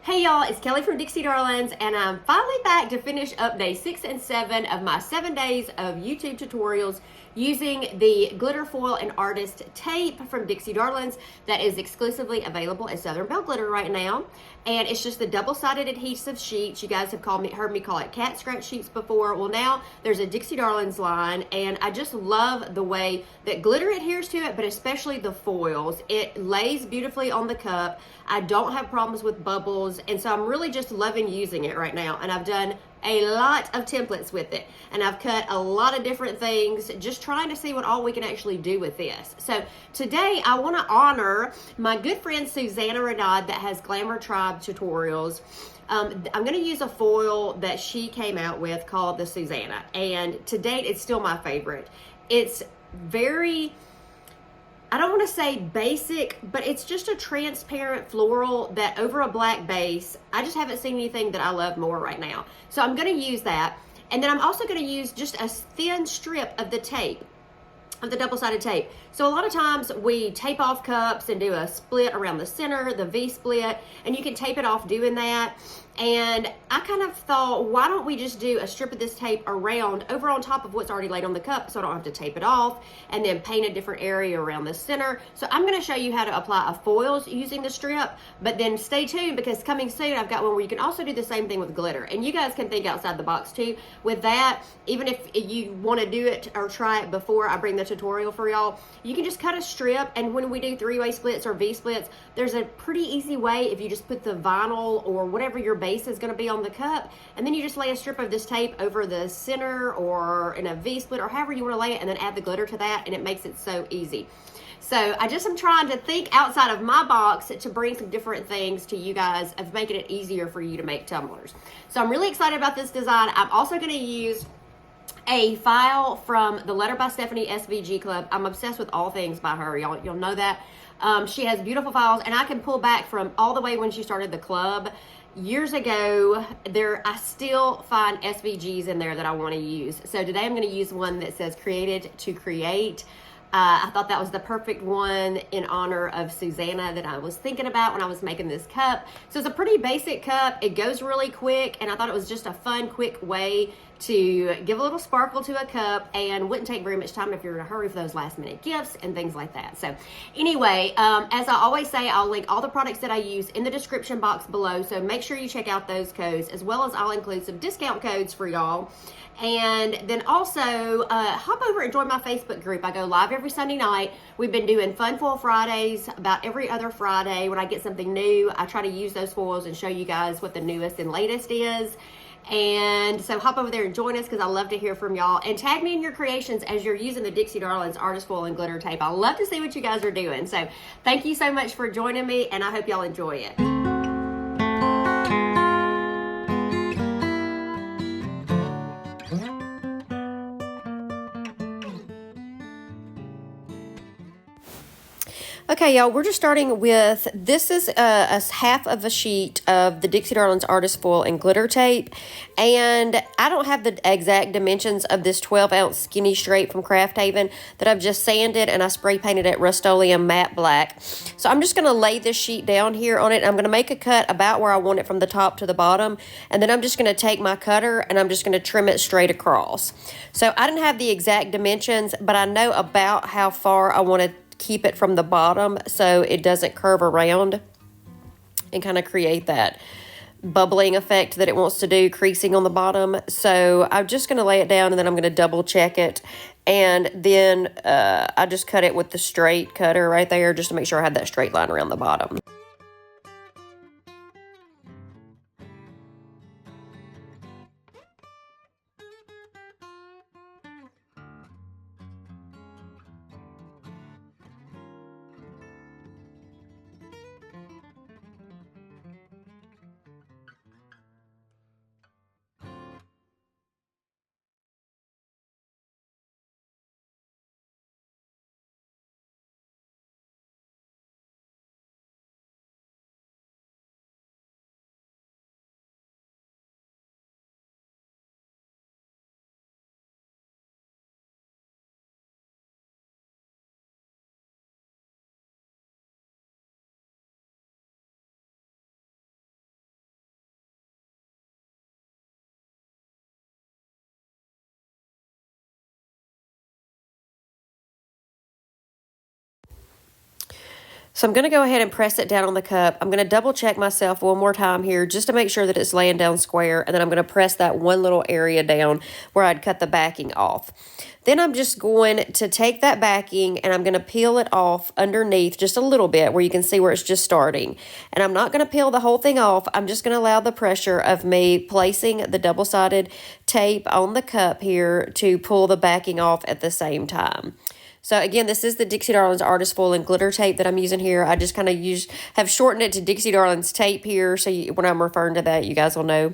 Hey y'all, it's Kelly from Dixie Darlins, and I'm finally back to finish up day 6 and 7 of my 7 days of YouTube tutorials using the glitter foil and artist tape from Dixie Darlins that is exclusively available at Southern Belle Glitter right now. And it's just the double-sided adhesive sheets. You guys have heard me call it cat scratch sheets before. Well, now there's a Dixie Darlins line, and I just love the way that glitter adheres to it, but especially the foils. It lays beautifully on the cup. I don't have problems with bubbles, and so I'm really just loving using it right now. And I've done a lot of templates with it, and I've cut a lot of different things, just trying to see what all we can actually do with this. So today I want to honor my good friend Suzanna that has Glamour Tribe tutorials. I'm going to use a foil that she came out with called the Suzanna, and to date it's still my favorite. It's very, I don't want to say basic, but it's just a transparent floral that over a black base. I just haven't seen anything that I love more right now. So I'm going to use that. And then I'm also going to use just a thin strip of the tape, of the double-sided tape. So a lot of times we tape off cups and do a split around the center, the V split, and you can tape it off doing that. And I kind of thought, why don't we just do a strip of this tape around, over on top of what's already laid on the cup, so I don't have to tape it off, and then paint a different area around the center. So I'm gonna show you how to apply a foils using the strip, but then stay tuned, because coming soon I've got one where you can also do the same thing with glitter. And you guys can think outside the box too with that. Even if you wanna do it or try it before I bring the tutorial for y'all, you can just cut a strip, and when we do three-way splits or V splits, there's a pretty easy way if you just put the vinyl or whatever your base is going to be on the cup, and then you just lay a strip of this tape over the center or in a V split or however you want to lay it, and then add the glitter to that, and it makes it so easy. So I just am trying to think outside of my box to bring some different things to you guys of making it easier for you to make tumblers. So I'm really excited about this design. I'm also going to use a file from the Letter by Stephanie SVG Club. I'm obsessed with all things by her. You'll know that. She has beautiful files, and I can pull back from all the way when she started the club years ago. I still find SVGs in there that I want to use. So today I'm going to use one that says Created to Create. I thought that was the perfect one in honor of Suzanna that I was thinking about when I was making this cup. So it's a pretty basic cup. It goes really quick, and I thought it was just a fun, quick way to give a little sparkle to a cup, and wouldn't take very much time if you're in a hurry for those last minute gifts and things like that. So anyway, as I always say, I'll link all the products that I use in the description box below, so make sure you check out those codes, as well as I'll include some discount codes for y'all. And then also hop over and join my Facebook group. I go live every Sunday night. We've been doing Fun Foil Fridays about every other Friday. When I get something new, I try to use those foils and show you guys what the newest and latest is. And so hop over there and join us, because I love to hear from y'all. And tag me in your creations as you're using the Dixie Darlins artist foil and glitter tape. I love to see what you guys are doing. So thank you so much for joining me, and I hope y'all enjoy it. Okay, y'all, we're just starting with, this is a half of a sheet of the Dixie Darlins artist foil and glitter tape, and I don't have the exact dimensions of this 12-ounce skinny straight from Craft Haven that I've just sanded, and I spray painted it Rust-Oleum matte black. So I'm just going to lay this sheet down here on it. I'm going to make a cut about where I want it from the top to the bottom, and then I'm just going to take my cutter and I'm just going to trim it straight across. So I didn't have the exact dimensions, but I know about how far I want to keep it from the bottom so it doesn't curve around and kind of create that bubbling effect that it wants to do, creasing on the bottom. So I'm just going to lay it down, and then I'm going to double check it, and then I just cut it with the straight cutter right there just to make sure I have that straight line around the bottom. So I'm going to go ahead and press it down on the cup. I'm going to double check myself one more time here just to make sure that it's laying down square. And then I'm going to press that one little area down where I'd cut the backing off. Then I'm just going to take that backing and I'm going to peel it off underneath just a little bit where you can see where it's just starting. And I'm not going to peel the whole thing off. I'm just going to allow the pressure of me placing the double-sided tape on the cup here to pull the backing off at the same time. So again, this is the Dixie Darlins Artist Foil and Glitter Tape that I'm using here. I just kind of have shortened it to Dixie Darlins Tape here. So when I'm referring to that, you guys will know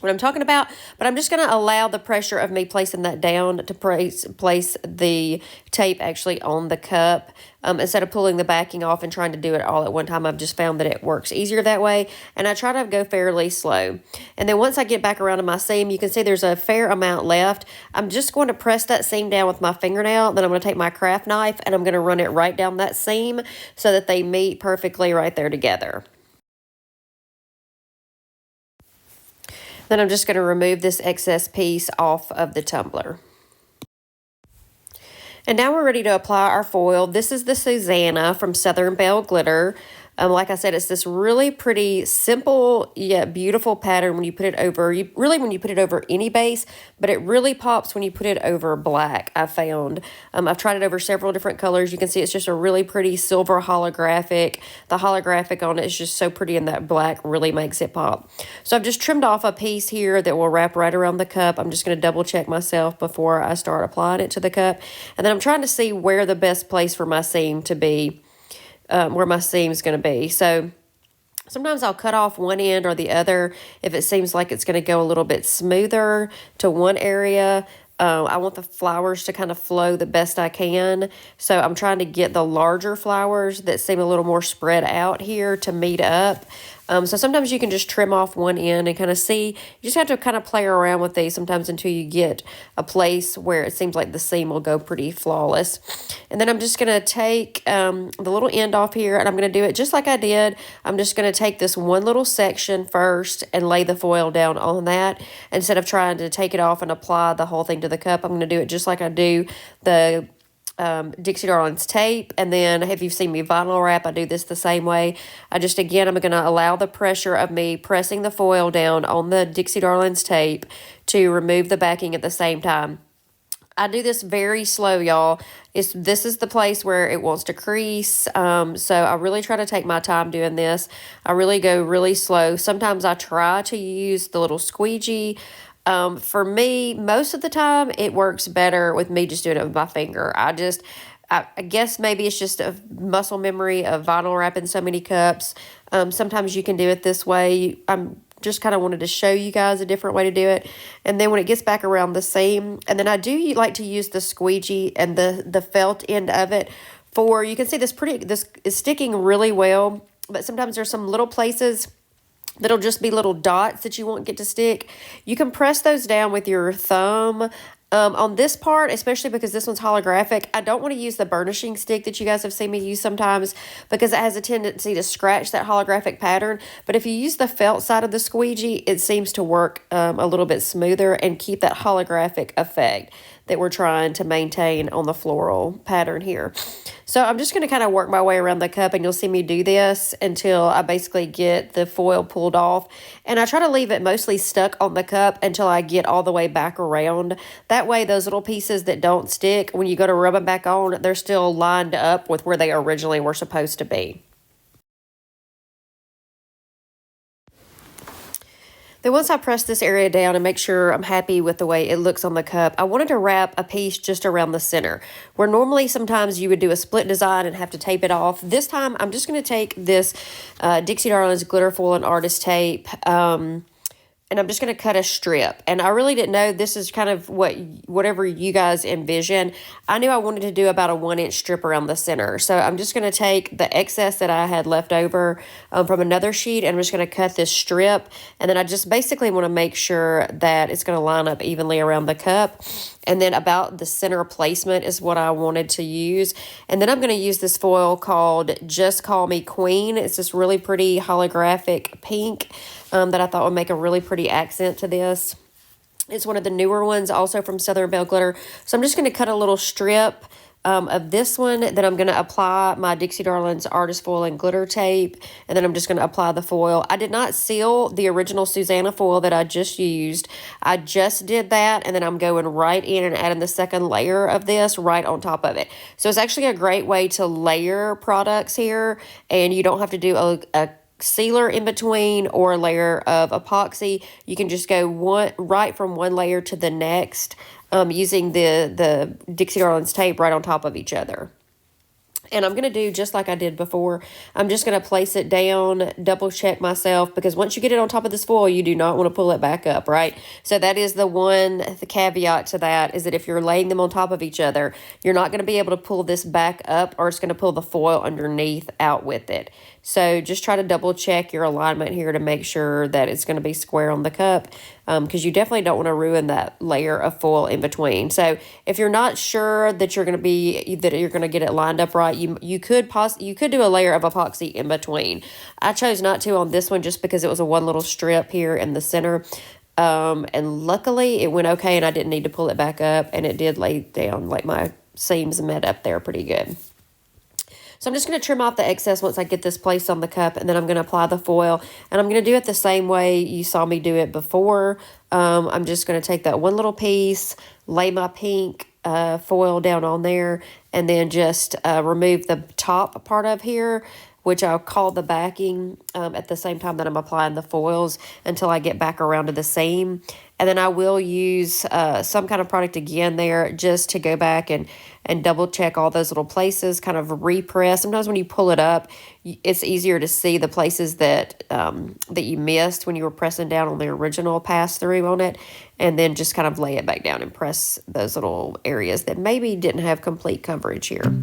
what I'm talking about. But I'm just going to allow the pressure of me placing that down to place the tape actually on the cup. Instead of pulling the backing off and trying to do it all at one time, I've just found that it works easier that way. And I try to go fairly slow. And then once I get back around to my seam, you can see there's a fair amount left. I'm just going to press that seam down with my fingernail. Then I'm going to take my craft knife and I'm going to run it right down that seam so that they meet perfectly right there together. Then I'm just going to remove this excess piece off of the tumbler. And now we're ready to apply our foil. This is the Suzanna from Southern Belle Glitter. Like I said, it's this really pretty, simple, yet beautiful pattern when you put it over, when you put it over any base, but it really pops when you put it over black, I found. I've tried it over several different colors. You can see it's just a really pretty silver holographic. The holographic on it is just so pretty, and that black really makes it pop. So I've just trimmed off a piece here that will wrap right around the cup. I'm just going to double check myself before I start applying it to the cup. And then I'm trying to see where the best place for my seam to be. Where my seam is going to be. So sometimes I'll cut off one end or the other if it seems like it's going to go a little bit smoother to one area. I want the flowers to kind of flow the best I can. So I'm trying to get the larger flowers that seem a little more spread out here to meet up. So sometimes you can just trim off one end and kind of see. You just have to kind of play around with these sometimes until you get a place where it seems like the seam will go pretty flawless. And then I'm just going to take the little end off here, and I'm going to do it just like I did. I'm just going to take this one little section first and lay the foil down on that. Instead of trying to take it off and apply the whole thing to the cup, I'm going to do it just like I do the Dixie Darlins tape. And then if you've seen me vinyl wrap, I do this the same way. I'm going to allow the pressure of me pressing the foil down on the Dixie Darlins tape to remove the backing at the same time. I do this very slow, y'all. This is the place where it wants to crease. So I really try to take my time doing this. I really go really slow. Sometimes I try to use the little squeegee. For me, most of the time, it works better with me just doing it with my finger. I guess maybe it's just a muscle memory of vinyl wrapping so many cups. Sometimes you can do it this way. I'm just kind of wanted to show you guys a different way to do it. And then when it gets back around the seam, and then I do like to use the squeegee and the felt end of it you can see this is sticking really well, but sometimes there's some little places that'll just be little dots that you won't get to stick. You can press those down with your thumb. On this part, especially because this one's holographic, I don't want to use the burnishing stick that you guys have seen me use sometimes because it has a tendency to scratch that holographic pattern. But if you use the felt side of the squeegee, it seems to work a little bit smoother and keep that holographic effect that we're trying to maintain on the floral pattern here. So I'm just going to kind of work my way around the cup, and you'll see me do this until I basically get the foil pulled off. And I try to leave it mostly stuck on the cup until I get all the way back around. That way, those little pieces that don't stick, when you go to rub them back on, they're still lined up with where they originally were supposed to be. Then once I press this area down and make sure I'm happy with the way it looks on the cup, I wanted to wrap a piece just around the center. Where normally sometimes you would do a split design and have to tape it off. This time I'm just going to take this Dixie Darlins Glitter Foil and Artist Tape and I'm just going to cut a strip. And I really didn't know, this is kind of whatever you guys envision. I knew I wanted to do about a 1-inch strip around the center. So I'm just going to take the excess that I had left over from another sheet, and I'm just going to cut this strip. And then I just basically want to make sure that it's going to line up evenly around the cup. And then about the center placement is what I wanted to use. And then I'm going to use this foil called Just Call Me Queen. It's this really pretty holographic pink that I thought would make a really pretty accent to this. It's one of the newer ones, also from Southern Belle Glitter. So I'm just going to cut a little strip of this one. Then I'm going to apply my Dixie Darlins Artist Foil and Glitter Tape. And then I'm just going to apply the foil. I did not seal the original Suzanna foil that I just used. I just did that. And then I'm going right in and adding the second layer of this right on top of it. So it's actually a great way to layer products here. And you don't have to do a sealer in between or a layer of epoxy. You can just go right from one layer to the next, using the Dixie Darlins tape right on top of each other. And I'm going to do just like I did before. I'm just going to place it down, double check myself, because once you get it on top of this foil, you do not want to pull it back up, right? So that is the caveat to that, is that if you're laying them on top of each other, you're not going to be able to pull this back up, or it's going to pull the foil underneath out with it. So just try to double check your alignment here to make sure that it's going to be square on the cup, because you definitely don't want to ruin that layer of foil in between. So if you're not sure that you're going to get it lined up right, you could do a layer of epoxy in between. I chose not to on this one just because it was a one little strip here in the center. And luckily it went okay, and I didn't need to pull it back up, and it did lay down, like my seams met up there pretty good. So I'm just going to trim off the excess once I get this placed on the cup, and then I'm going to apply the foil. And I'm going to do it the same way you saw me do it before. I'm just going to take that one little piece, lay my pink foil down on there, and then just remove the top part of here, which I'll call the backing, at the same time that I'm applying the foils, until I get back around to the seam. And then I will use some kind of product again there, just to go back and double check all those little places, kind of repress. Sometimes when you pull it up, it's easier to see the places that you missed when you were pressing down on the original pass through on it, and then just kind of lay it back down and press those little areas that maybe didn't have complete coverage here.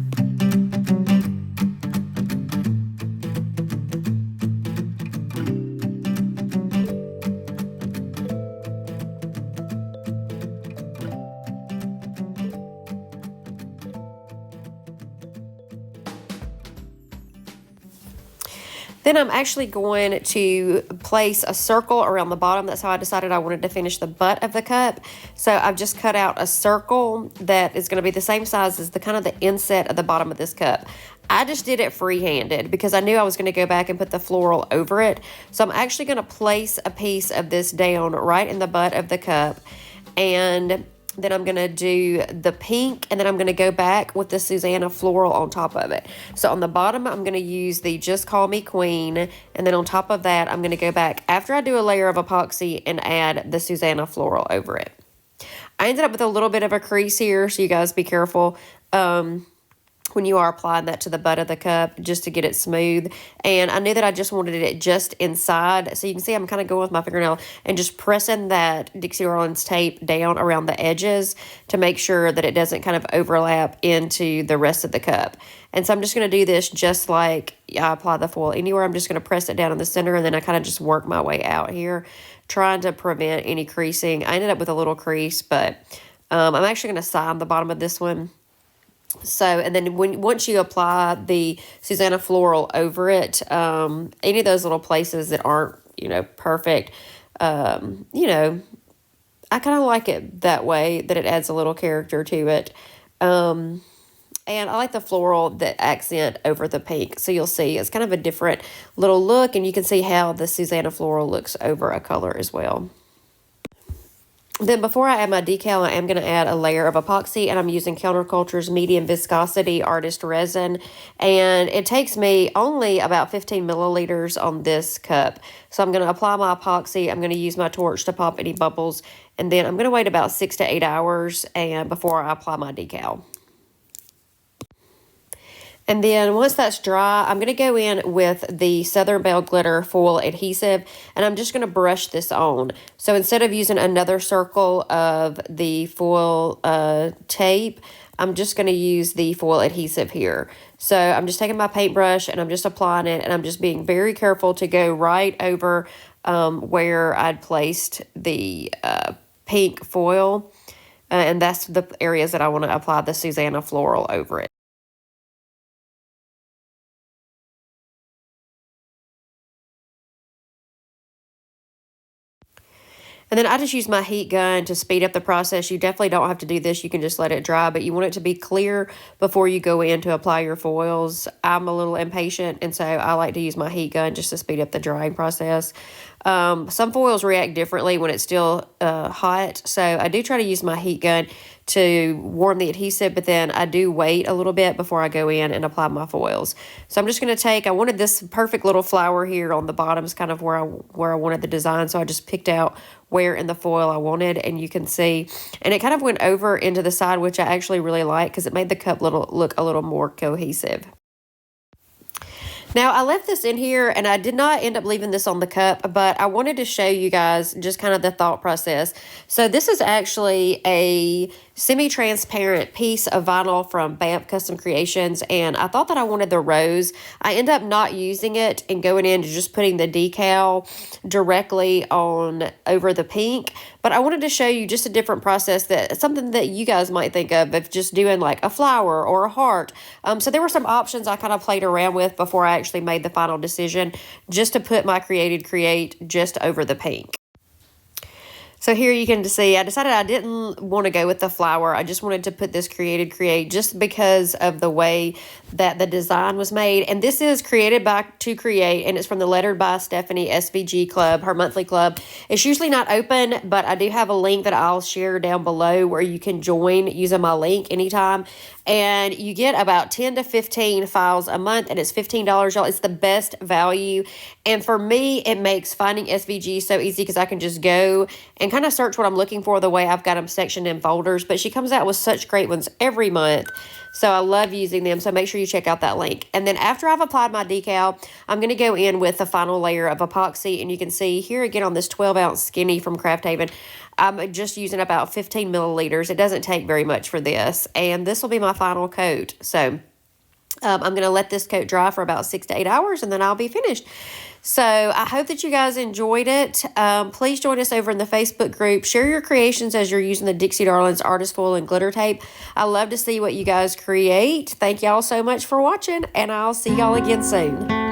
Then I'm actually going to place a circle around the bottom. That's how I decided I wanted to finish the butt of the cup. So I've just cut out a circle that is going to be the same size as the kind of the inset of the bottom of this cup. I just did it free-handed because I knew I was going to go back and put the floral over it. So I'm actually going to place a piece of this down right in the butt of the cup, and then I'm going to do the pink, and then I'm going to go back with the Suzanna floral on top of it. So on the bottom, I'm going to use the Just Call Me Queen, and then on top of that, I'm going to go back after I do a layer of epoxy and add the Suzanna floral over it. I ended up with a little bit of a crease here, so you guys be careful when you are applying that to the butt of the cup, just to get it smooth. And I knew that I just wanted it just inside. So you can see I'm kind of going with my fingernail and just pressing that Dixie Darlins tape down around the edges to make sure that it doesn't kind of overlap into the rest of the cup. And so I'm just going to do this just like I apply the foil anywhere. I'm just going to press it down in the center, and then I kind of just work my way out here, trying to prevent any creasing. I ended up with a little crease, but I'm actually going to sign the bottom of this one. So, and then once you apply the Suzanna floral over it, any of those little places that aren't, perfect, I kind of like it that way, that it adds a little character to it. And I like the floral, that accent over the pink. So you'll see it's kind of a different little look, and you can see how the Suzanna floral looks over a color as well. Then before I add my decal, I am going to add a layer of epoxy, and I'm using Counterculture's medium viscosity artist resin, and it takes me only about 15 milliliters on this cup. So I'm going to apply my epoxy. I'm going to use my torch to pop any bubbles, and then I'm going to wait about 6 to 8 hours before I apply my decal. And then once that's dry, I'm going to go in with the Southern Belle Glitter Foil Adhesive, and I'm just going to brush this on. So instead of using another circle of the foil tape, I'm just going to use the foil adhesive here. So I'm just taking my paintbrush, and I'm just applying it, and I'm just being very careful to go right over where I'd placed the pink foil. And that's the areas that I want to apply the Suzanna floral over it. And then I just use my heat gun to speed up the process. You definitely don't have to do this. You can just let it dry, but you want it to be clear before you go in to apply your foils. I'm a little impatient, and so I like to use my heat gun just to speed up the drying process. Some foils react differently when it's still hot, so I do try to use my heat gun to warm the adhesive, but then I do wait a little bit before I go in and apply my foils. So I'm just going to take, I wanted this perfect little flower here on the bottom is kind of where I wanted the design, so I just picked out where in the foil I wanted, and you can see, and it kind of went over into the side, which I actually really like because it made the cup look a little more cohesive. Now, I left this in here, and I did not end up leaving this on the cup, but I wanted to show you guys just kind of the thought process. So this is actually a semi-transparent piece of vinyl from BAMP Custom Creations, and I thought that I wanted the rose. I end up not using it and going into just putting the decal directly on over the pink, but I wanted to show you just a different process, that something that you guys might think of just doing like a flower or a heart. So there were some options I kind of played around with before I actually made the final decision, just to put my Created Create just over the pink. So here you can see, I decided I didn't want to go with the flower. I just wanted to put this Created Create just because of the way that the design was made. And this is created by To Create, and it's from the Lettered by Stephanie SVG Club, her monthly club. It's usually not open, but I do have a link that I'll share down below where you can join using my link anytime. And you get about 10 to 15 files a month, and it's $15, y'all. It's the best value. And for me, it makes finding SVG so easy because I can just go and kind of search what I'm looking for the way I've got them sectioned in folders. But she comes out with such great ones every month. So I love using them. So make sure you check out that link. And then after I've applied my decal, I'm going to go in with the final layer of epoxy. And you can see here again on this 12-ounce skinny from Craft Haven, I'm just using about 15 milliliters. It doesn't take very much for this. And this will be my final coat. So I'm going to let this coat dry for about 6 to 8 hours, and then I'll be finished. So I hope that you guys enjoyed it. Please join us over in the Facebook group. Share your creations as you're using the Dixie Darlins Artist Foil and Glitter Tape. I love to see what you guys create. Thank y'all so much for watching, and I'll see y'all again soon.